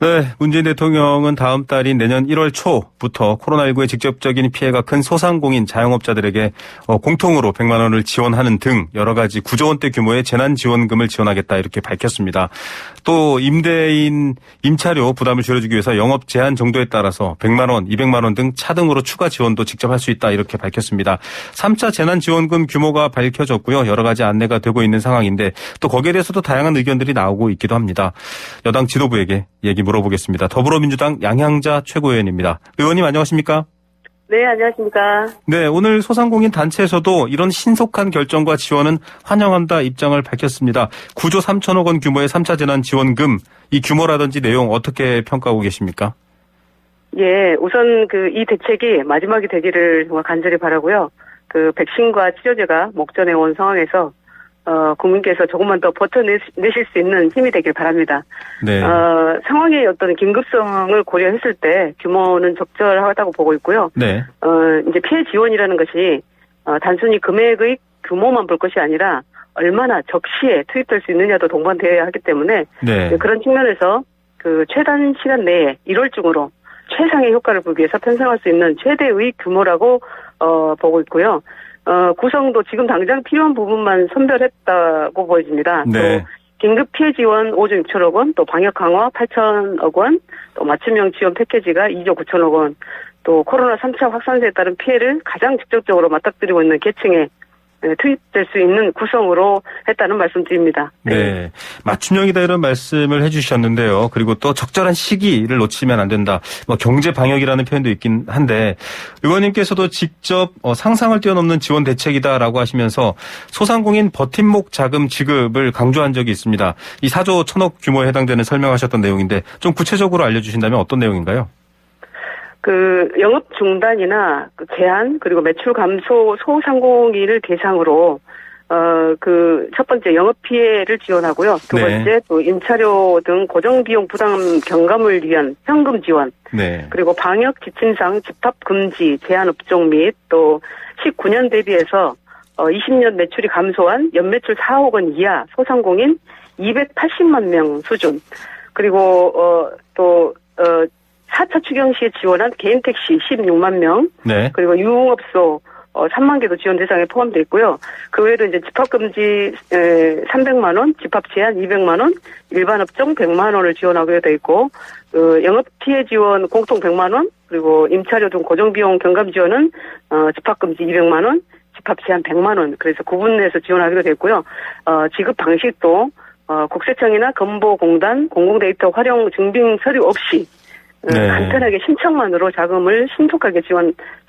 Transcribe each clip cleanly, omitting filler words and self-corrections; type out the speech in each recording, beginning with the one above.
네, 문재인 대통령은 다음 달인 내년 1월 초부터 코로나19의 직접적인 피해가 큰 소상공인 자영업자들에게 공통으로 100만 원을 지원하는 등 여러 가지 9조 원대 규모의 재난지원금을 지원하겠다 이렇게 밝혔습니다. 또 임대인 임차료 부담을 줄여주기 위해서 영업 제한 정도에 따라서 100만 원, 200만 원 등 차등으로 추가 지원도 직접 할 수 있다 이렇게 밝혔습니다. 3차 재난지원금 규모가 밝혀졌고요. 여러 가지 안내가 되고 있는 상황인데 또 거기에 대해서도 다양한 의견들이 나오고 있기도 합니다. 여당 지도부에게 얘기 물어보겠습니다. 더불어민주당 양향자 최고위원입니다. 의원님 안녕하십니까? 네, 안녕하십니까? 네, 오늘 소상공인 단체에서도 이런 신속한 결정과 지원은 환영한다 입장을 밝혔습니다. 9조 3천억 원 규모의 3차 재난지원금 이 규모라든지 내용 어떻게 평가하고 계십니까? 예, 우선 이 대책이 마지막이 되기를 정말 간절히 바라고요. 백신과 치료제가 목전에 온 상황에서 국민께서 조금만 더 버텨내실 수 있는 힘이 되길 바랍니다. 네. 상황의 어떤 긴급성을 고려했을 때 규모는 적절하다고 보고 있고요. 네. 이제 피해 지원이라는 것이 단순히 금액의 규모만 볼 것이 아니라 얼마나 적시에 투입될 수 있느냐도 동반되어야 하기 때문에 네. 그런 측면에서 최단 시간 내에 1월 중으로 최상의 효과를 보기 위해서 편성할 수 있는 최대의 규모라고 보고 있고요. 구성도 지금 당장 필요한 부분만 선별했다고 보여집니다. 네. 또 긴급 피해 지원 5조 6천억 원, 또 방역 강화 8천억 원, 또 맞춤형 지원 패키지가 2조 9천억 원, 또 코로나 3차 확산세에 따른 피해를 가장 직접적으로 맞닥뜨리고 있는 계층에 투입될 수 있는 구성으로 했다는 말씀드립니다. 네. 맞춤형이다 이런 말씀을 해주셨는데요. 그리고 또 적절한 시기를 놓치면 안 된다. 경제 방역이라는 표현도 있긴 한데 의원님께서도 직접 상상을 뛰어넘는 지원 대책이다라고 하시면서 소상공인 버팀목 자금 지급을 강조한 적이 있습니다. 이 4조 1천억 규모에 해당되는 설명하셨던 내용인데 좀 구체적으로 알려주신다면 어떤 내용인가요? 영업 중단이나 제한, 그리고 매출 감소 소상공인을 대상으로, 첫 번째 영업 피해를 지원하고요. 두 번째 네. 또 임차료 등 고정비용 부담 경감을 위한 현금 지원. 네. 그리고 방역 지침상 집합 금지 제한 업종 및 또 19년 대비해서 20년 매출이 감소한 연매출 4억 원 이하 소상공인 280만 명 수준. 그리고, 4차 추경 시에 지원한 개인 택시 16만 명, 네. 그리고 유흥업소 3만 개도 지원 대상에 포함되어 있고요. 그 외에도 이제 집합금지 300만 원, 집합 제한 200만 원, 일반 업종 100만 원을 지원하게 되어 있고, 영업 피해 지원 공통 100만 원, 그리고 임차료 등 고정비용 경감 지원은 집합금지 200만 원, 집합 제한 100만 원, 그래서 구분해서 지원하기로 되어 있고요. 지급 방식도 국세청이나 건보공단 공공데이터 활용 증빙 서류 없이 네. 간단하게 신청만으로 자금을 신속하게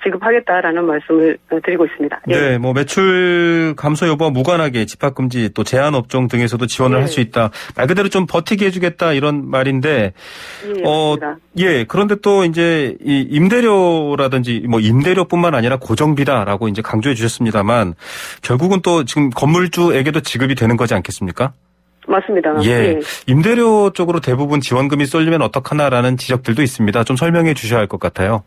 지급하겠다라는 말씀을 드리고 있습니다. 네, 매출 감소 여부와 무관하게 집합금지 또 제한 업종 등에서도 지원을 네. 할 수 있다. 말 그대로 좀 버티게 해주겠다 이런 말인데, 예, 그런데 또 이제 이 임대료라든지 임대료뿐만 아니라 고정비다라고 이제 강조해 주셨습니다만 결국은 또 지금 건물주에게도 지급이 되는 거지 않겠습니까? 맞습니다. 예. 네. 임대료 쪽으로 대부분 지원금이 쏠리면 어떡하나라는 지적들도 있습니다. 좀 설명해 주셔야 할 것 같아요.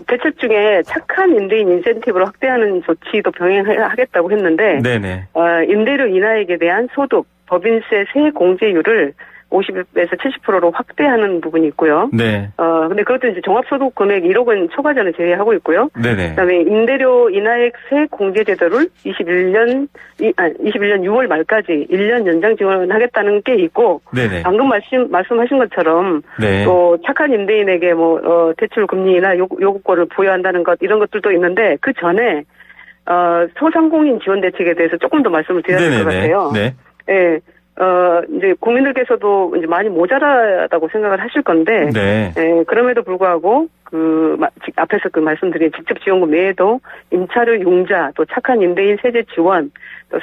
대책 중에 착한 임대인 인센티브로 확대하는 조치도 병행하겠다고 했는데, 네네. 임대료 인하액에 대한 소득, 법인세 세액 공제율을 50에서 70%로 확대하는 부분이 있고요. 네. 근데 그것도 이제 종합소득 금액 1억 원 초과자는 제외하고 있고요. 네네. 그다음에 임대료 인하액 세액 공제 제도를 21년 6월 말까지 1년 연장 지원하겠다는 게 있고, 네네. 방금 말씀하신 것처럼 네. 또 착한 임대인에게 대출 금리나 요구권을 부여한다는 것 이런 것들도 있는데 그 전에 소상공인 지원 대책에 대해서 조금 더 말씀을 드려야 될 것 같아요. 네. 예. 이제 국민들께서도 이제 많이 모자라다고 생각을 하실 건데, 네. 그럼에도 불구하고 앞에서 말씀드린 직접 지원금 외에도 임차료 융자, 또 착한 임대인 세제 지원, 또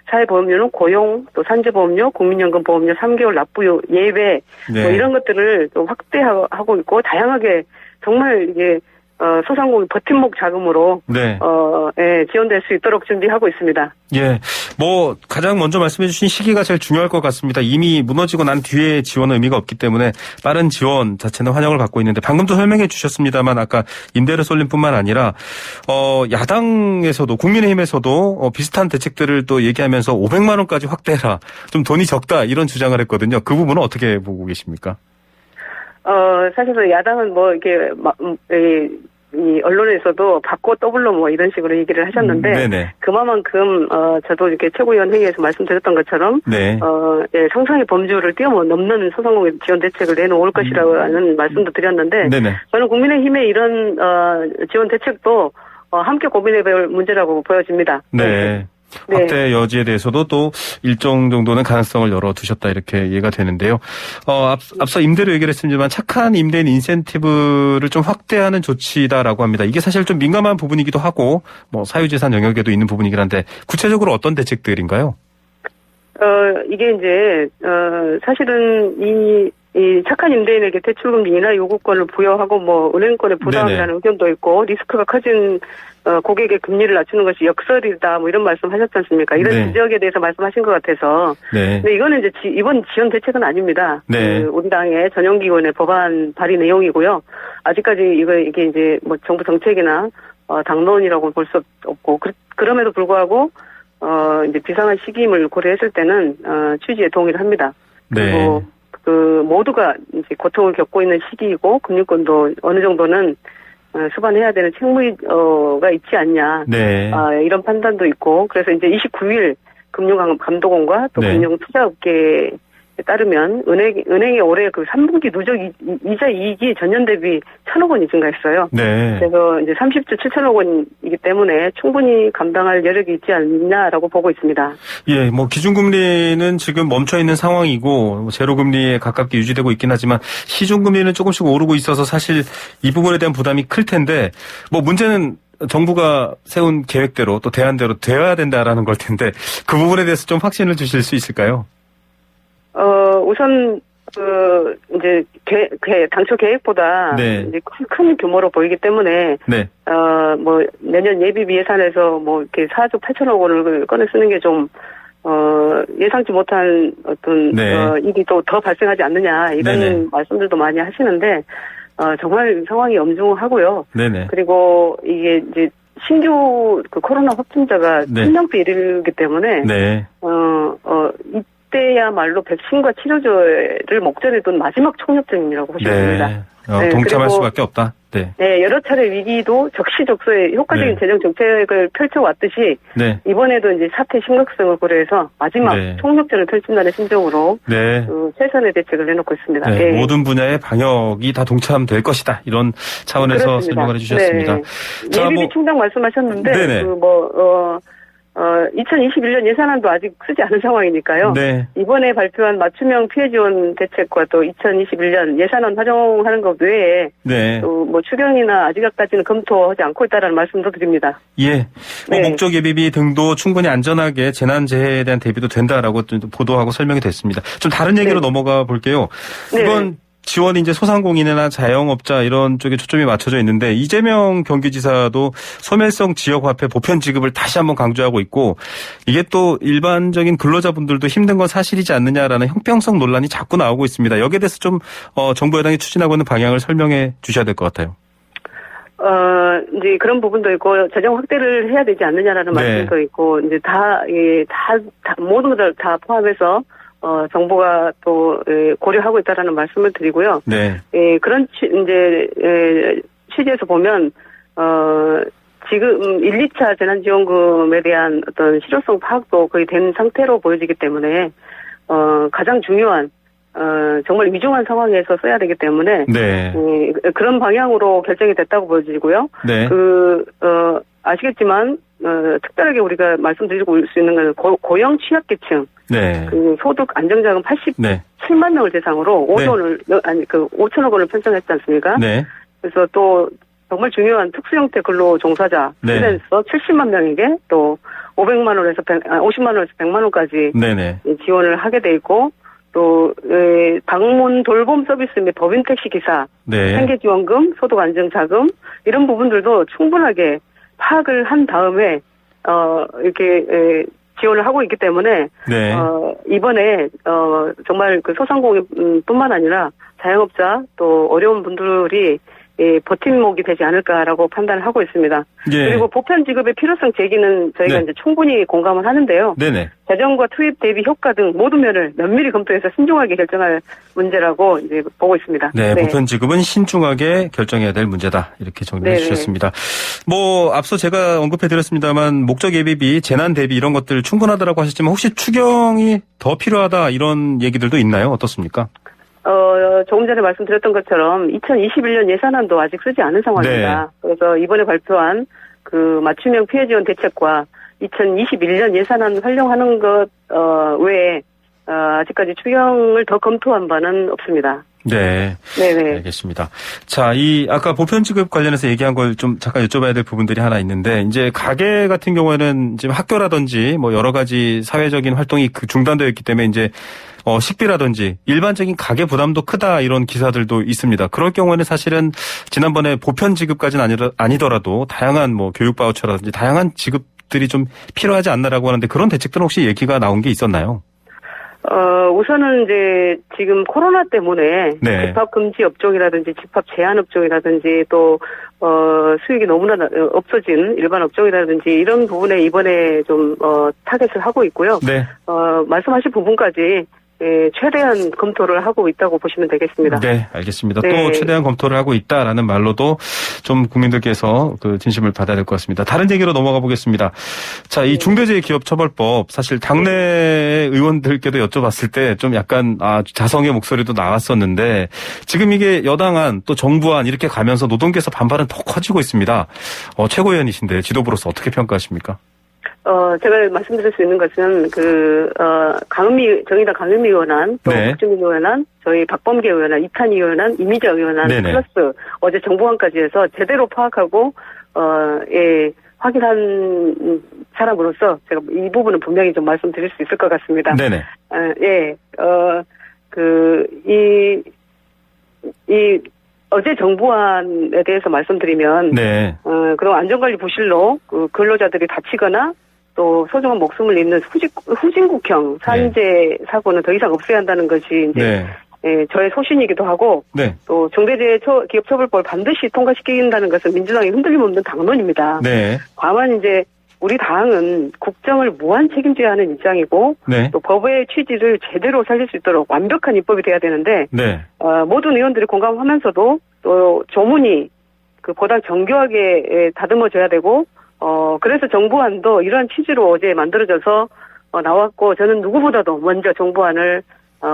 사회보험료는 고용, 또 산재보험료, 국민연금 보험료 3개월 납부 예외, 네. 이런 것들을 또 확대하고 있고 다양하게 정말 이게 소상공인 버팀목 자금으로 네. 예, 지원될 수 있도록 준비하고 있습니다. 예. 뭐 가장 먼저 말씀해 주신 시기가 제일 중요할 것 같습니다. 이미 무너지고 난 뒤에 지원은 의미가 없기 때문에 빠른 지원 자체는 환영을 받고 있는데 방금도 설명해 주셨습니다만 아까 임대료 쏠림뿐만 아니라 야당에서도 국민의힘에서도 비슷한 대책들을 또 얘기하면서 500만 원까지 확대해라. 좀 돈이 적다 이런 주장을 했거든요. 그 부분은 어떻게 보고 계십니까? 사실 야당은 뭐 이렇게 이 언론에서도 받고 더블로 뭐 이런 식으로 얘기를 하셨는데 네네. 그만큼 저도 이렇게 최고위원 회의에서 말씀드렸던 것처럼 네. 예, 상상의 범주를 뛰어넘는 소상공인 지원 대책을 내놓을 것이라는 말씀도 드렸는데 네네. 저는 국민의힘의 이런 지원 대책도 함께 고민해볼 문제라고 보여집니다. 네. 네. 확대 여지에 대해서도 또 일정 정도는 가능성을 열어두셨다 이렇게 이해가 되는데요. 앞서 임대료 얘기를 했습니다만 착한 임대인 인센티브를 좀 확대하는 조치다라고 합니다. 이게 사실 좀 민감한 부분이기도 하고 뭐 사유재산 영역에도 있는 부분이긴 한데 구체적으로 어떤 대책들인가요? 이게 이제 사실은 이 착한 임대인에게 대출금리 인하 요구권을 부여하고 뭐 은행권의 부담이라는 의견도 있고 리스크가 커진 고객의 금리를 낮추는 것이 역설이다 뭐 이런 말씀 하셨지 않습니까? 이런 네. 지적에 대해서 말씀하신 것 같아서. 네. 근데 이거는 이제 이번 지원 대책은 아닙니다. 네. 우리 당의 전용기관의 법안 발의 내용이고요. 아직까지 이게 이제 뭐 정부 정책이나 당론이라고 볼 수 없고 그럼에도 불구하고 이제 비상한 시기임을 고려했을 때는 취지에 동의를 합니다. 그리고 모두가 이제 고통을 겪고 있는 시기이고 금융권도 어느 정도는 수반해야 되는 책무가 있지 않냐. 네. 이런 판단도 있고 그래서 이제 29일 금융감독원과 또 네. 금융투자업계에 따르면 은행이 올해 그 3분기 누적 이자 이익이 전년 대비 1,000억 원이 증가했어요. 네. 그래서 이제 30조 7천억 원이기 때문에 충분히 감당할 여력이 있지 않냐라고 보고 있습니다. 예, 뭐 기준금리는 지금 멈춰 있는 상황이고 제로금리에 가깝게 유지되고 있긴 하지만 시중금리는 조금씩 오르고 있어서 사실 이 부분에 대한 부담이 클 텐데 뭐 문제는 정부가 세운 계획대로 또 대안대로 되어야 된다라는 걸 텐데 그 부분에 대해서 좀 확신을 주실 수 있을까요? 우선 이제 당초 계획보다 네. 이제 큰 규모로 보이기 때문에 네. 뭐 내년 예비비 예산에서 뭐 이렇게 4조 8천억 원을 꺼내 쓰는 게 좀 예상치 못한 어떤 네. 일이 또 더 발생하지 않느냐 이런 네네. 말씀들도 많이 하시는데 정말 상황이 엄중하고요. 네네. 그리고 이게 이제 신규 그 코로나 확진자가 네. 1000명대 이르기 때문에 네. 이때야말로 백신과 치료제를 목전에 둔 마지막 총력전이라고 보시면 됩니다. 네. 동참할 그리고 수밖에 없다. 네. 네, 여러 차례 위기도 적시적소에 효과적인 네. 재정 정책을 펼쳐왔듯이 네. 이번에도 이제 사태 심각성을 고려해서 마지막 네. 총력전을 펼친다는 심정으로 네. 최선의 대책을 내놓고 있습니다. 네. 네. 모든 분야의 방역이 다 동참될 것이다. 이런 차원에서 그렇습니다. 설명을 해주셨습니다. 네. 자, 예비비 충당 말씀하셨는데 네네. 2021년 예산안도 아직 쓰지 않은 상황이니까요. 네. 이번에 발표한 맞춤형 피해 지원 대책과 또 2021년 예산안 활용하는 것 외에 네. 또 뭐 추경이나 아직까지는 검토하지 않고 있다는 말씀도 드립니다. 예. 뭐 네. 목적 예비비 등도 충분히 안전하게 재난재해에 대한 대비도 된다라고 좀 보도하고 설명이 됐습니다. 좀 다른 얘기로 네. 넘어가 볼게요. 네. 이번 지원이 이제 소상공인이나 자영업자 이런 쪽에 초점이 맞춰져 있는데 이재명 경기지사도 소멸성 지역화폐 보편 지급을 다시 한번 강조하고 있고 이게 또 일반적인 근로자분들도 힘든 건 사실이지 않느냐라는 형평성 논란이 자꾸 나오고 있습니다. 여기에 대해서 좀 정부 여당이 추진하고 있는 방향을 설명해 주셔야 될 것 같아요. 이제 그런 부분도 있고 재정 확대를 해야 되지 않느냐라는 네. 말씀도 있고 이제 다 모든 것을 다 포함해서 정부가 또 고려하고 있다라는 말씀을 드리고요. 네. 그런 취지에서 보면 지금 1, 2차 재난지원금에 대한 어떤 실효성 파악도 거의 된 상태로 보여지기 때문에 가장 중요한 정말 위중한 상황에서 써야 되기 때문에 네. 그런 방향으로 결정이 됐다고 보여지고요. 네. 아시겠지만 특별하게 우리가 말씀드리고 수 있는 건 고용 취약계층, 네. 그 소득 안정자금 87만 명을 대상으로 5천억 원을 편성했지 않습니까? 네. 그래서 또 정말 중요한 특수형태 근로 종사자 네. 프리랜서 70만 명에게 또 50만 원에서 100만 원까지 네네. 지원을 하게 돼 있고 또 방문 돌봄 서비스 및 법인 택시 기사, 네. 생계 지원금, 소득 안정 자금 이런 부분들도 충분하게 파악을 한 다음에 이렇게 지원을 하고 있기 때문에 네. 이번에 정말 그 소상공인뿐만 아니라 자영업자 또 어려운 분들이 버팀목이 되지 않을까라고 판단을 하고 있습니다. 예. 그리고 보편 지급의 필요성 제기는 저희가 네. 이제 충분히 공감을 하는데요. 네네. 재정과 투입 대비 효과 등 모든 면을 면밀히 검토해서 신중하게 결정할 문제라고 이제 보고 있습니다. 네, 보편 지급은 신중하게 결정해야 될 문제다. 이렇게 정리해 네네. 주셨습니다. 뭐 앞서 제가 언급해 드렸습니다만 목적 예비비, 재난 대비 이런 것들 충분하다라고 하셨지만 혹시 추경이 더 필요하다 이런 얘기들도 있나요? 어떻습니까? 조금 전에 말씀드렸던 것처럼 2021년 예산안도 아직 쓰지 않은 상황입니다. 네. 그래서 이번에 발표한 그 맞춤형 피해 지원 대책과 2021년 예산안 활용하는 것 외에 아직까지 추경을 더 검토한 바는 없습니다. 네. 네네. 알겠습니다. 자, 아까 보편 지급 관련해서 얘기한 걸 좀 잠깐 여쭤봐야 될 부분들이 하나 있는데, 이제 가게 같은 경우에는 지금 학교라든지 뭐 여러 가지 사회적인 활동이 중단되어 있기 때문에 이제 식비라든지 일반적인 가계 부담도 크다 이런 기사들도 있습니다. 그럴 경우에는 사실은 지난번에 보편 지급까지는 아니더라도 다양한 뭐 교육 바우처라든지 다양한 지급들이 좀 필요하지 않나라고 하는데 그런 대책들은 혹시 얘기가 나온 게 있었나요? 우선은 이제 지금 코로나 때문에 네. 집합 금지 업종이라든지 집합 제한 업종이라든지 또 수익이 너무나 없어진 일반 업종이라든지 이런 부분에 이번에 좀 타겟을 하고 있고요. 네. 말씀하신 부분까지 최대한 검토를 하고 있다고 보시면 되겠습니다. 네, 알겠습니다. 네. 또 최대한 검토를 하고 있다라는 말로도 좀 국민들께서 그 진심을 받아야 될 것 같습니다. 다른 얘기로 넘어가 보겠습니다. 자, 이 중대재해기업처벌법 사실 당내 의원들께도 여쭤봤을 때 좀 약간 자성의 목소리도 나왔었는데 지금 이게 여당안 또 정부안 이렇게 가면서 노동계에서 반발은 더 커지고 있습니다. 최고위원이신데 지도부로서 어떻게 평가하십니까? 제가 말씀드릴 수 있는 것은, 정의당 강은미 의원안, 또 네. 박주민 의원안, 저희 박범계 의원안, 이탄희 의원안, 이미자 의원안, 네네. 플러스 어제 정보안까지 해서 제대로 파악하고, 확인한 사람으로서 제가 이 부분은 분명히 좀 말씀드릴 수 있을 것 같습니다. 네네. 어제 정부안에 대해서 말씀드리면, 네. 그럼 안전관리 부실로 그 근로자들이 다치거나 또 소중한 목숨을 잃는 후진국형 산재 사고는 더 이상 없어야 한다는 것이 이제 저의 소신이기도 하고 네. 또 중대재해기업처벌법을 반드시 통과시킨다는 것은 민주당의 흔들림 없는 당론입니다. 네. 다만 이제 우리 당은 국정을 무한 책임져야 하는 입장이고 네. 또 법의 취지를 제대로 살릴 수 있도록 완벽한 입법이 돼야 되는데 네. 모든 의원들이 공감하면서도 또 조문이 보다 정교하게 다듬어져야 되고 그래서 정부안도 이러한 취지로 어제 만들어져서 나왔고 저는 누구보다도 먼저 정부안을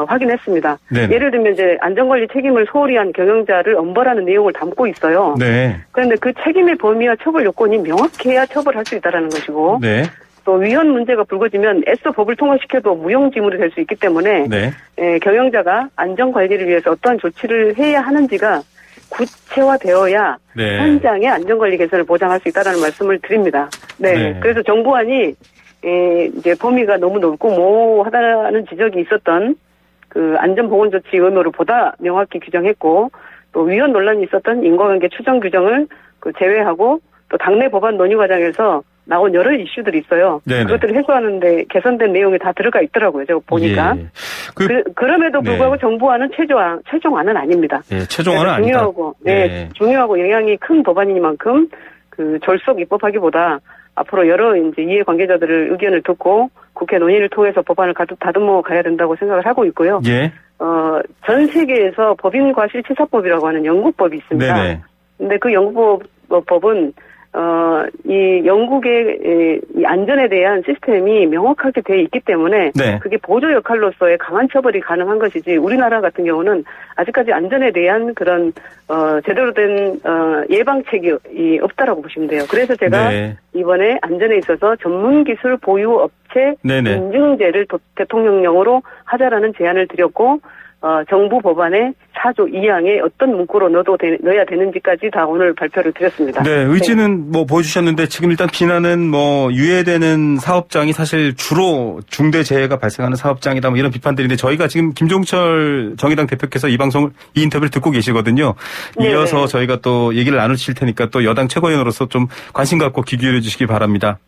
확인했습니다. 네네. 예를 들면 이제 안전관리 책임을 소홀히 한 경영자를 엄벌하는 내용을 담고 있어요. 네. 그런데 그 책임의 범위와 처벌 요건이 명확해야 처벌할 수 있다는 것이고 네. 또 위헌 문제가 불거지면 애써 법을 통과시켜도 무용지물이 될 수 있기 때문에 네. 경영자가 안전관리를 위해서 어떠한 조치를 해야 하는지가 구체화되어야 네. 현장의 안전관리 개선을 보장할 수 있다는 말씀을 드립니다. 네. 그래서 정부안이 이제 범위가 너무 넓고 모호하다는 지적이 있었던 그 안전보건조치 의무를 보다 명확히 규정했고 또 위헌 논란이 있었던 인과관계 추정 규정을 제외하고 또 당내 법안 논의 과정에서 나온 여러 이슈들이 있어요. 네네. 그것들을 해소하는데 개선된 내용이 다 들어가 있더라고요. 제가 보니까. 예. 그럼에도 불구하고 정부안은 최종안은 아닙니다. 네, 최종안은 중요하고, 아니다. 중요하고 영향이 큰 법안이니만큼 졸속 입법하기보다 앞으로 여러 이제 이해관계자들의 의견을 듣고 국회 논의를 통해서 법안을 다듬어 가야 된다고 생각을 하고 있고요. 예. 전 세계에서 법인과실치사법이라고 하는 영국법이 있습니다. 네네. 근데 그 영국법은 이 영국의 이 안전에 대한 시스템이 명확하게 돼 있기 때문에 네. 그게 보조 역할로서의 강한 처벌이 가능한 것이지 우리나라 같은 경우는 아직까지 안전에 대한 그런 제대로 된 예방책이 없다라고 보시면 돼요. 그래서 제가 이번에 안전에 있어서 전문기술 보유 업체 인증제를 대통령령으로 하자라는 제안을 드렸고 정부 법안의 4조 2항에 어떤 문구로 넣어야 되는지까지 다 오늘 발표를 드렸습니다. 네, 의지는 뭐 보여주셨는데 지금 일단 비난은 뭐 유예되는 사업장이 사실 주로 중대재해가 발생하는 사업장이다 뭐 이런 비판들인데 저희가 지금 김종철 정의당 대표께서 이 인터뷰를 듣고 계시거든요. 이어서 네네. 저희가 또 얘기를 나누실 테니까 또 여당 최고위원으로서 좀 관심 갖고 귀 기울여 주시기 바랍니다.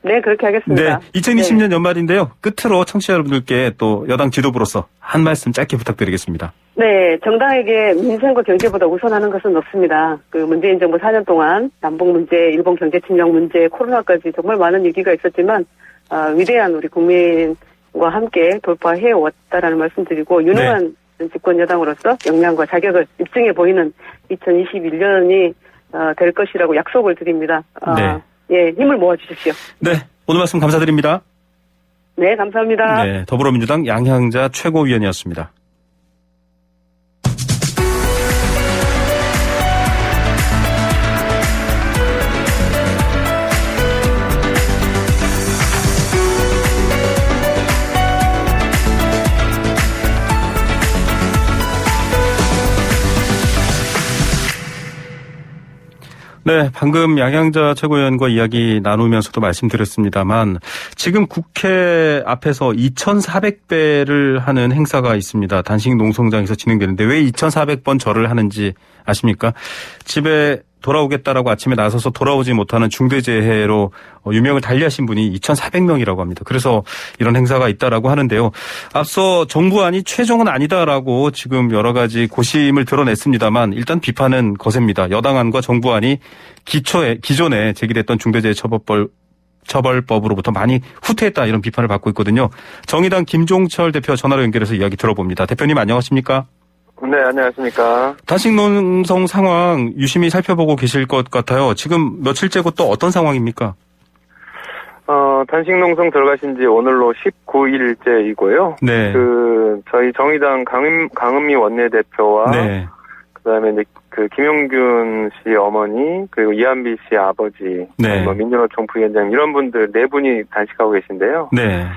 네, 그렇게 하겠습니다. 네, 2020년 연말인데요. 끝으로 청취자 여러분들께 또 여당 지도부로서 한 말씀 짧게 부탁드리겠습니다. 네, 정당에게 민생과 경제보다 우선하는 것은 없습니다. 문재인 정부 4년 동안 남북 문제, 일본 경제 침략 문제, 코로나까지 정말 많은 위기가 있었지만 위대한 우리 국민과 함께 돌파해 왔다라는 말씀드리고 유능한 집권 여당으로서 역량과 자격을 입증해 보이는 2021년이 될 것이라고 약속을 드립니다. 네. 예, 힘을 모아주십시오. 네, 오늘 말씀 감사드립니다. 네, 감사합니다. 네, 더불어민주당 양향자 최고위원이었습니다. 네, 방금 양향자 최고위원과 이야기 나누면서도 말씀드렸습니다만 지금 국회 앞에서 2,400배를 하는 행사가 있습니다. 단식 농성장에서 진행되는데 왜 2,400번 절을 하는지 아십니까? 집에 돌아오겠다라고 아침에 나서서 돌아오지 못하는 중대재해로 유명을 달리하신 분이 2,400명이라고 합니다. 그래서 이런 행사가 있다라고 하는데요. 앞서 정부안이 최종은 아니다라고 지금 여러 가지 고심을 드러냈습니다만 일단 비판은 거셉니다. 여당안과 정부안이 기존에 제기됐던 중대재해처벌법으로부터 많이 후퇴했다 이런 비판을 받고 있거든요. 정의당 김종철 대표 전화로 연결해서 이야기 들어봅니다. 대표님 안녕하십니까? 네, 안녕하십니까. 단식 농성 상황 유심히 살펴보고 계실 것 같아요. 지금 며칠째고 또 어떤 상황입니까? 단식 농성 들어가신 지 오늘로 19일째이고요. 네. 저희 정의당 강은미 원내대표와 네. 그다음에 이제 김용균 씨 어머니 그리고 이한비 씨 아버지, 네. 민주노총 부위원장 이런 분들 네 분이 단식하고 계신데요. 네.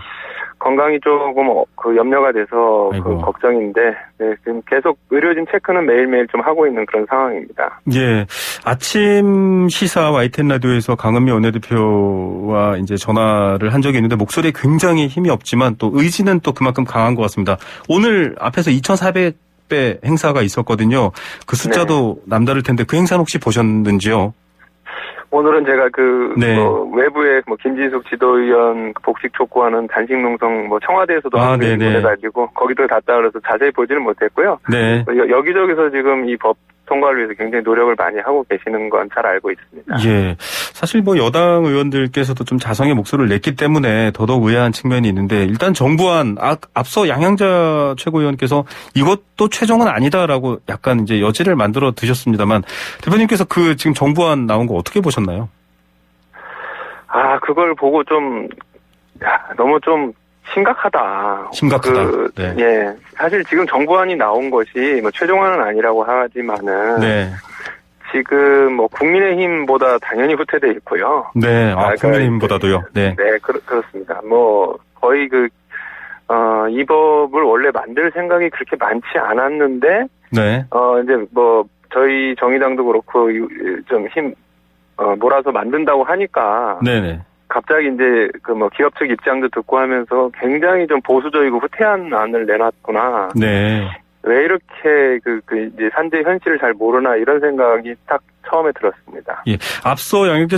건강이 조금 염려가 돼서 걱정인데 지금 계속 의료진 체크는 매일매일 좀 하고 있는 그런 상황입니다. 예. 아침 시사 YTN 라디오에서 강은미 원내대표와 이제 전화를 한 적이 있는데 목소리에 굉장히 힘이 없지만 또 의지는 또 그만큼 강한 것 같습니다. 오늘 앞에서 2,400배 행사가 있었거든요. 그 숫자도 남다를 텐데 그 행사는 혹시 보셨는지요? 오늘은 제가 네. 외부에 김진숙 지도위원 복직 촉구하는 단식 농성 청와대에서도 보내가지고 거기도 갔다 그래서 자세히 보지는 못했고요. 네. 여기저기서 지금 이 법 통과를 위해서 굉장히 노력을 많이 하고 계시는 건 잘 알고 있습니다. 예. 사실 여당 의원들께서도 좀 자성의 목소리를 냈기 때문에 더더욱 의아한 측면이 있는데 일단 정부안 앞서 양향자 최고위원께서 이것도 최종은 아니다라고 약간 이제 여지를 만들어 드셨습니다만 대표님께서 지금 정부안 나온 거 어떻게 보셨나요? 그걸 보고 너무 심각하다. 네. 예. 사실 지금 정부안이 나온 것이 최종안은 아니라고 하지만은. 네. 지금 국민의힘보다 당연히 후퇴돼 있고요. 네. 국민의힘보다도요. 네. 네, 그렇습니다. 거의 이 법을 원래 만들 생각이 그렇게 많지 않았는데. 네. 이제 저희 정의당도 그렇고 좀 몰아서 만든다고 하니까. 네네. 갑자기 이제 기업 측 입장도 듣고 하면서 굉장히 좀 보수적이고 후퇴한 안을 내놨구나. 네. 왜 이렇게 이제 산재 현실을 잘 모르나 이런 생각이 딱 처음에 들었습니다. 예. 앞서 양향자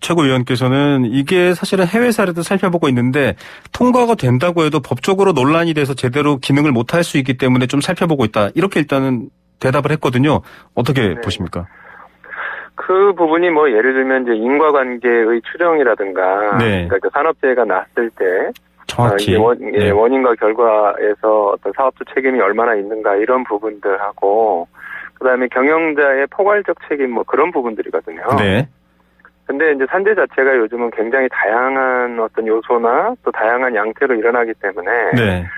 최고위원께서는 이게 사실은 해외 사례도 살펴보고 있는데 통과가 된다고 해도 법적으로 논란이 돼서 제대로 기능을 못할 수 있기 때문에 좀 살펴보고 있다. 이렇게 일단은 대답을 했거든요. 어떻게 보십니까? 그 부분이 예를 들면 이제 인과관계의 추정이라든가, 네. 그러니까 산업재해가 났을 때, 정확히 네. 원인과 결과에서 어떤 사업주 책임이 얼마나 있는가 이런 부분들하고, 그다음에 경영자의 포괄적 책임 그런 부분들이거든요. 네. 근데 이제 산재 자체가 요즘은 굉장히 다양한 어떤 요소나 또 다양한 양태로 일어나기 때문에. 네.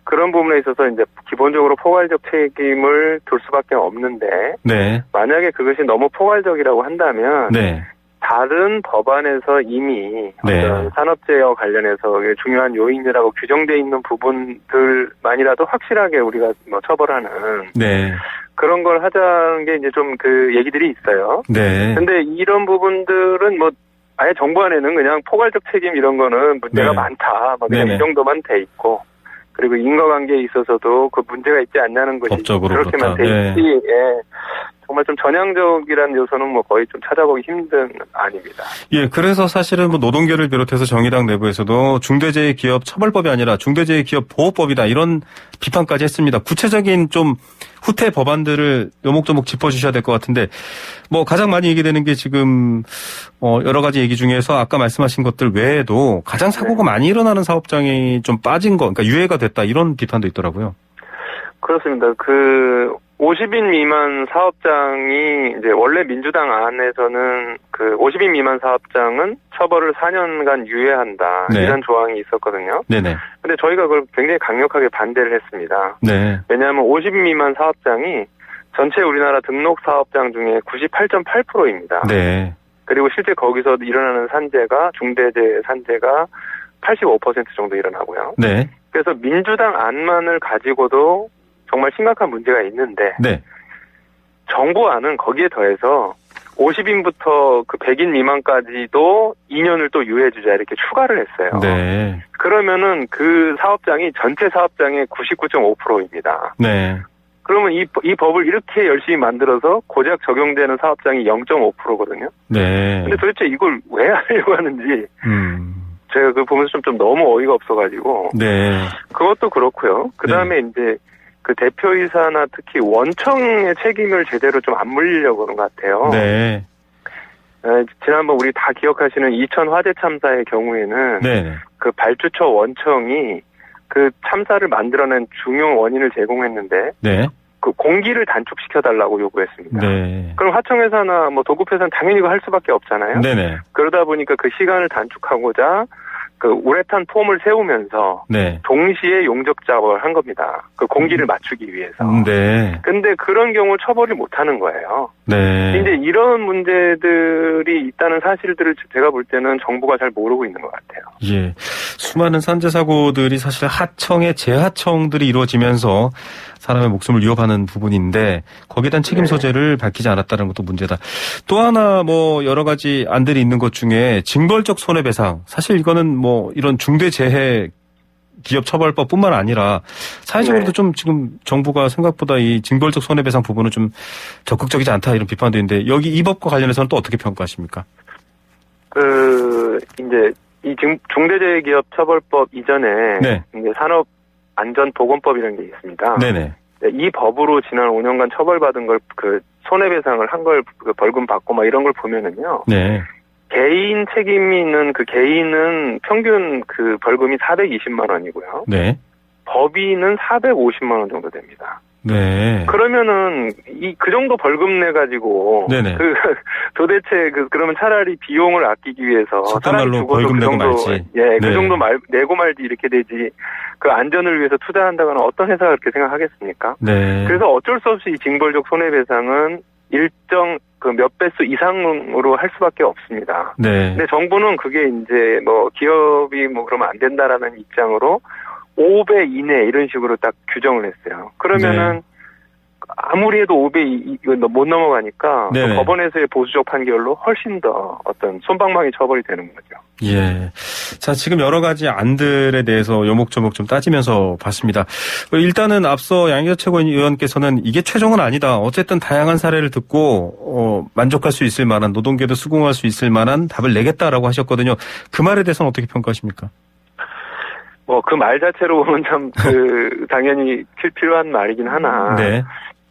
그런 부분에 있어서 이제 기본적으로 포괄적 책임을 둘 수밖에 없는데, 네. 만약에 그것이 너무 포괄적이라고 한다면, 네. 다른 법안에서 이미 네. 어떤 산업재해와 관련해서 중요한 요인이라고 규정되어 있는 부분들만이라도 확실하게 우리가 뭐 처벌하는 네. 그런 걸 하자는 게 이제 좀 그 얘기들이 있어요. 네. 근데 이런 부분들은 뭐 아예 정부 안에는 그냥 포괄적 책임 이런 거는 문제가 네. 많다. 막 그냥 네네. 이 정도만 돼 있고. 그리고 인과관계에 있어서도 그 문제가 있지 않냐는 것이 법적으로 그렇게만 돼 그렇다. 있지. 예. 정말 좀 전향적이라는 요소는 뭐 거의 좀 찾아보기 힘든 안입니다. 예, 그래서 사실은 뭐 노동계를 비롯해서 정의당 내부에서도 중대재해기업처벌법이 아니라 중대재해기업보호법이다 이런 비판까지 했습니다. 구체적인 좀 후퇴 법안들을 요목조목 짚어주셔야 될 것 같은데 뭐 가장 많이 얘기되는 게 지금 여러 가지 얘기 중에서 아까 말씀하신 것들 외에도 가장 사고가 많이 일어나는 사업장이 좀 빠진 거, 그러니까 유예가 됐다 이런 비판도 있더라고요. 그렇습니다. 그 50인 미만 사업장이 이제 원래 민주당 안에서는 그 50인 미만 사업장은 처벌을 4년간 유예한다. 네. 이런 조항이 있었거든요. 네네. 근데 저희가 그걸 굉장히 강력하게 반대를 했습니다. 네. 왜냐하면 50인 미만 사업장이 전체 우리나라 등록 사업장 중에 98.8%입니다. 네. 그리고 실제 거기서 일어나는 산재가 중대재해 산재가 85% 정도 일어나고요. 네. 그래서 민주당 안만을 가지고도 정말 심각한 문제가 있는데 네. 정부 안은 거기에 더해서 50인부터 그 100인 미만까지도 2년을 또 유예해주자 이렇게 추가를 했어요. 네. 그러면은 그 사업장이 전체 사업장의 99.5%입니다. 네. 그러면 이 법을 이렇게 열심히 만들어서 고작 적용되는 사업장이 0.5%거든요. 네. 근데 도대체 이걸 왜 하려고 하는지 제가 그 보면서 좀 너무 어이가 없어가지고. 네. 그것도 그렇고요. 그 다음에 이제 그 대표이사나 특히 원청의 책임을 제대로 좀 안 물리려고 하는 것 같아요. 네. 지난번 우리 다 기억하시는 이천 화재 참사의 경우에는 네. 그 발주처 원청이 그 참사를 만들어낸 중요 원인을 제공했는데 네. 그 공기를 단축시켜달라고 요구했습니다. 네. 그럼 하청회사나 뭐 도급회사는 당연히 이거 할 수밖에 없잖아요. 네네. 그러다 보니까 그 시간을 단축하고자 그 우레탄 폼을 세우면서 네. 동시에 용접 작업을 한 겁니다. 그 공기를 맞추기 위해서. 네. 근데 그런 경우 처벌을 못 하는 거예요. 네. 이제 이런 문제들이 있다는 사실들을 제가 볼 때는 정부가 잘 모르고 있는 것 같아요. 예. 수많은 산재 사고들이 사실 하청의 재하청들이 이루어지면서 사람의 목숨을 위협하는 부분인데 거기에 대한 책임 소재를 밝히지 않았다는 것도 문제다. 또 하나 뭐 여러 가지 안들이 있는 것 중에 징벌적 손해배상. 사실 이거는 뭐 이런 중대재해 기업처벌법뿐만 아니라 사회적으로도 좀 지금 정부가 생각보다 이 징벌적 손해배상 부분은 좀 적극적이지 않다 이런 비판도 있는데 여기 이 법과 관련해서는 또 어떻게 평가하십니까? 이제 이 중대재해기업처벌법 이전에 네. 이제 산업안전보건법이라는 게 있습니다. 네네. 이 법으로 지난 5년간 처벌받은 걸 그 손해배상을 한 걸 벌금 받고 막 이런 걸 보면은요. 네. 개인 책임이 있는 그 개인은 평균 그 벌금이 420만 원이고요. 네. 법인은 450만 원 정도 됩니다. 네. 그러면은 그 정도 벌금 내 가지고 네네. 도대체 그러면 차라리 비용을 아끼기 위해서 속된 사람이 말로 죽어도 벌금 그 내고 정도 말지. 예, 네. 그 정도 내고 말지 이렇게 되지. 그 안전을 위해서 투자한다거나 어떤 회사가 그렇게 생각하겠습니까? 네. 그래서 어쩔 수 없이 이 징벌적 손해배상은 일정 그 몇 배수 이상으로 할 수밖에 없습니다. 네. 근데 정부는 그게 이제 뭐 기업이 뭐 그러면 안 된다라는 입장으로 5배 이내 이런 식으로 딱 규정을 했어요. 그러면은 아무리 해도 5배 못 넘어가니까 또 법원에서의 보수적 판결로 훨씬 더 어떤 솜방망이 처벌이 되는 거죠. 예. 자, 지금 여러 가지 안들에 대해서 요목조목 좀 따지면서 봤습니다. 일단은 앞서 양희여 최고위원께서는 이게 최종은 아니다. 어쨌든 다양한 사례를 듣고 만족할 수 있을 만한 노동계도 수긍할 수 있을 만한 답을 내겠다라고 하셨거든요. 그 말에 대해서는 어떻게 평가하십니까? 그 말 자체로 보면 참 당연히 필요한 말이긴 하나. 네.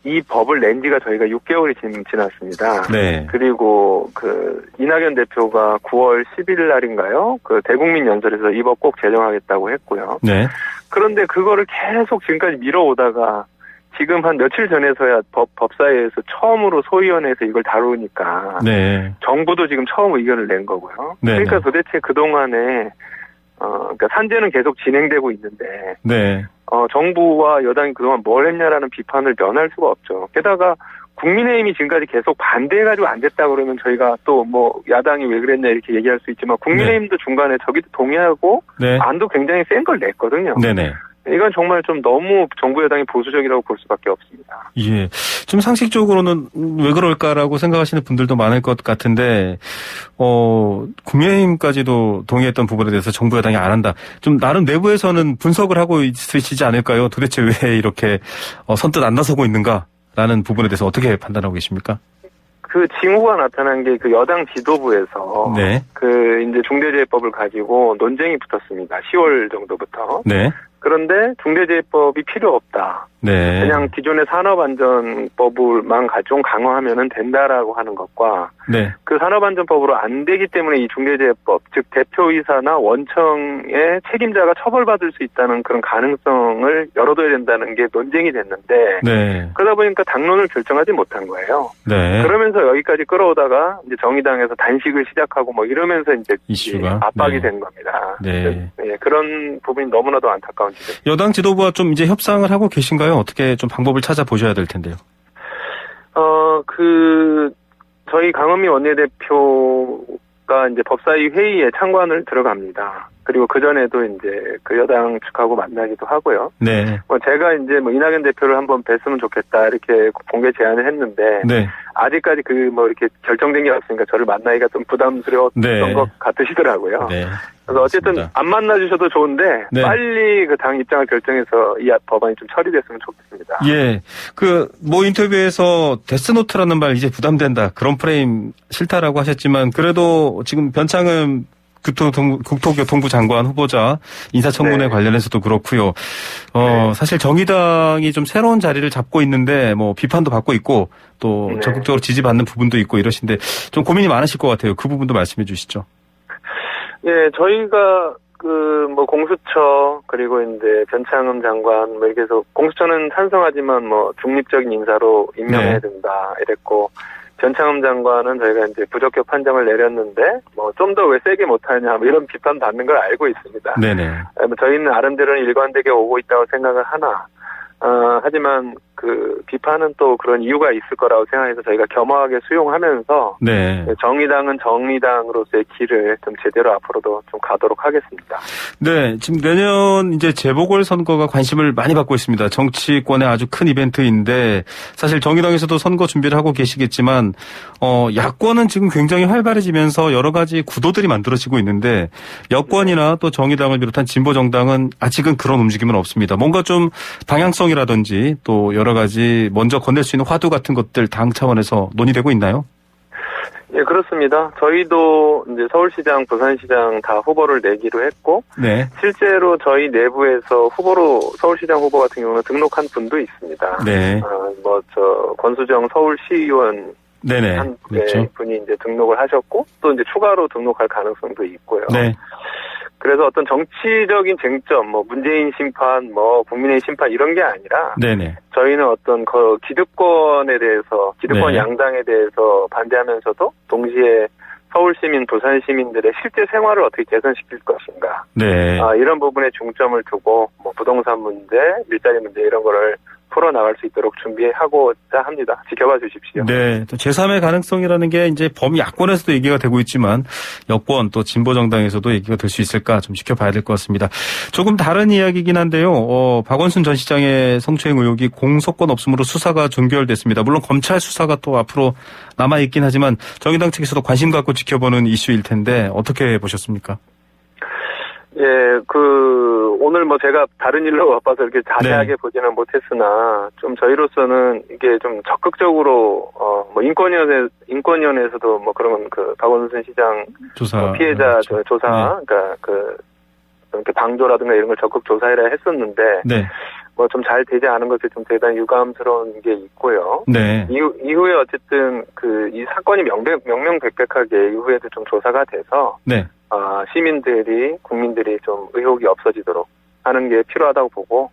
이 법을 낸 지가 저희가 6개월이 지났습니다. 네. 그리고 이낙연 대표가 9월 10일 날인가요? 대국민 연설에서 이 법 꼭 제정하겠다고 했고요. 네. 그런데 그거를 계속 지금까지 미뤄오다가 지금 한 며칠 전에서야 법사위에서 처음으로 소위원회에서 이걸 다루니까. 네. 정부도 지금 처음 의견을 낸 거고요. 네. 그러니까 도대체 그동안에 그러니까 산재는 계속 진행되고 있는데. 네. 정부와 여당이 그동안 뭘 했냐라는 비판을 면할 수가 없죠. 게다가 국민의힘이 지금까지 계속 반대해가지고 안 됐다 그러면 저희가 또 뭐 야당이 왜 그랬냐 이렇게 얘기할 수 있지만 국민의힘도 중간에 저기도 동의하고 안도 굉장히 센 걸 냈거든요. 네네. 이건 정말 좀 너무 정부 여당이 보수적이라고 볼 수밖에 없습니다. 예. 좀 상식적으로는 왜 그럴까라고 생각하시는 분들도 많을 것 같은데, 국민의힘까지도 동의했던 부분에 대해서 정부 여당이 안 한다. 좀 나름 내부에서는 분석을 하고 있으시지 않을까요? 도대체 왜 이렇게 선뜻 안 나서고 있는가라는 부분에 대해서 어떻게 판단하고 계십니까? 그 징후가 나타난 게 그 여당 지도부에서 네. 그 이제 중대재해법을 가지고 논쟁이 붙었습니다. 10월 정도부터. 네. 그런데 중대재해법이 필요 없다. 네. 그냥 기존의 산업안전법을만 좀 강화하면 된다라고 하는 것과 네. 그 산업안전법으로 안 되기 때문에 이 중대재해법, 즉 대표이사나 원청의 책임자가 처벌받을 수 있다는 그런 가능성을 열어둬야 된다는 게 논쟁이 됐는데 네. 그러다 보니까 당론을 결정하지 못한 거예요. 네. 그러면서 여기까지 끌어오다가 이제 정의당에서 단식을 시작하고 뭐 이러면서 이제 이슈가 압박이 네. 된 겁니다. 네. 네. 그런 부분이 너무나도 안타까운 지점. 여당 지도부와 좀 이제 협상을 하고 계신가요? 어떻게 좀 방법을 찾아보셔야 될 텐데요. 저희 강은미 원내대표가 이제 법사위 회의에 참관을 들어갑니다. 그리고 그전에도 이제 그 여당 측하고 만나기도 하고요. 네. 제가 이제 이낙연 대표를 한번 뵀으면 좋겠다 이렇게 공개 제안을 했는데. 네. 아직까지 이렇게 결정된 게 없으니까 저를 만나기가 좀 부담스러웠던 네. 것 같으시더라고요. 네. 그래서 어쨌든 맞습니다. 안 만나주셔도 좋은데 네. 빨리 그 당 입장을 결정해서 이 법안이 좀 처리됐으면 좋겠습니다. 예. 인터뷰에서 데스노트라는 말 이제 부담된다. 그런 프레임 싫다라고 하셨지만 그래도 지금 변창흠 국토교통부 장관 후보자 인사청문회 네. 관련해서도 그렇고요. 네. 사실 정의당이 좀 새로운 자리를 잡고 있는데 비판도 받고 있고 또 네. 적극적으로 지지받는 부분도 있고 이러신데 좀 고민이 많으실 것 같아요. 그 부분도 말씀해 주시죠. 예, 저희가 공수처 그리고 이제 변창흠 장관 이렇게 해서 공수처는 찬성하지만 중립적인 인사로 임명해야 된다 이랬고 변창흠 장관은 저희가 이제 부적격 판정을 내렸는데 좀 더 왜 세게 못하냐 이런 비판 받는 걸 알고 있습니다. 네네. 저희는 나름대로는 일관되게 오고 있다고 생각을 하나 하지만 그 비판은 또 그런 이유가 있을 거라고 생각해서 저희가 겸허하게 수용하면서 네. 정의당은 정의당으로서의 길을 좀 제대로 앞으로도 좀 가도록 하겠습니다. 네, 지금 내년 이제 재보궐선거가 관심을 많이 받고 있습니다. 정치권의 아주 큰 이벤트인데 사실 정의당에서도 선거 준비를 하고 계시겠지만 야권은 지금 굉장히 활발해지면서 여러 가지 구도들이 만들어지고 있는데 여권이나 또 정의당을 비롯한 진보 정당은 아직은 그런 움직임은 없습니다. 뭔가 좀 방향성이라든지 또 여러 가지 먼저 건넬 수 있는 화두 같은 것들 당 차원에서 논의되고 있나요? 예, 그렇습니다. 저희도 이제 서울시장, 부산시장 다 후보를 내기로 했고, 네. 실제로 저희 내부에서 서울시장 후보 같은 경우는 등록한 분도 있습니다. 네. 권수정 서울시의원 네네. 한 그렇죠. 분이 이제 등록을 하셨고, 또 이제 추가로 등록할 가능성도 있고요. 네. 그래서 어떤 정치적인 쟁점, 문재인 심판, 국민의 심판 이런 게 아니라 네네. 저희는 어떤 기득권에 대해서, 기득권 네. 양당에 대해서 반대하면서도 동시에 서울 시민, 부산 시민들의 실제 생활을 어떻게 개선시킬 것인가. 네. 이런 부분에 중점을 두고 부동산 문제, 일자리 문제 이런 거를 풀어나갈 수 있도록 준비하고자 합니다. 지켜봐 주십시오. 네. 또 제3의 가능성이라는 게 이제 범야권에서도 얘기가 되고 있지만 여권 또 진보정당에서도 얘기가 될 수 있을까 좀 지켜봐야 될 것 같습니다. 조금 다른 이야기이긴 한데요. 박원순 전 시장의 성추행 의혹이 공소권 없음으로 수사가 종결됐습니다. 물론 검찰 수사가 또 앞으로 남아있긴 하지만 정의당 측에서도 관심 갖고 지켜보는 이슈일 텐데 어떻게 보셨습니까? 예, 오늘 제가 다른 일로 바빠서 이렇게 자세하게 네. 보지는 못했으나, 좀 저희로서는 이게 좀 적극적으로, 인권위원회에서도 그런 박원순 시장 조사. 피해자 그렇죠. 조사, 네. 이렇게 방조라든가 이런 걸 적극 조사해라 했었는데, 네. 좀 잘 되지 않은 것이 좀 대단히 유감스러운 게 있고요. 네. 이후에 어쨌든 이 사건이 명명백백하게 이후에도 좀 조사가 돼서, 네. 국민들이 좀 의혹이 없어지도록 하는 게 필요하다고 보고,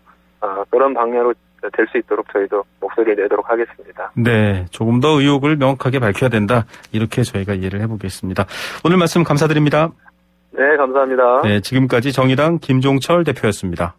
그런 방향으로 될 수 있도록 저희도 목소리를 내도록 하겠습니다. 네. 조금 더 의혹을 명확하게 밝혀야 된다. 이렇게 저희가 이해를 해보겠습니다. 오늘 말씀 감사드립니다. 네, 감사합니다. 네. 지금까지 정의당 김종철 대표였습니다.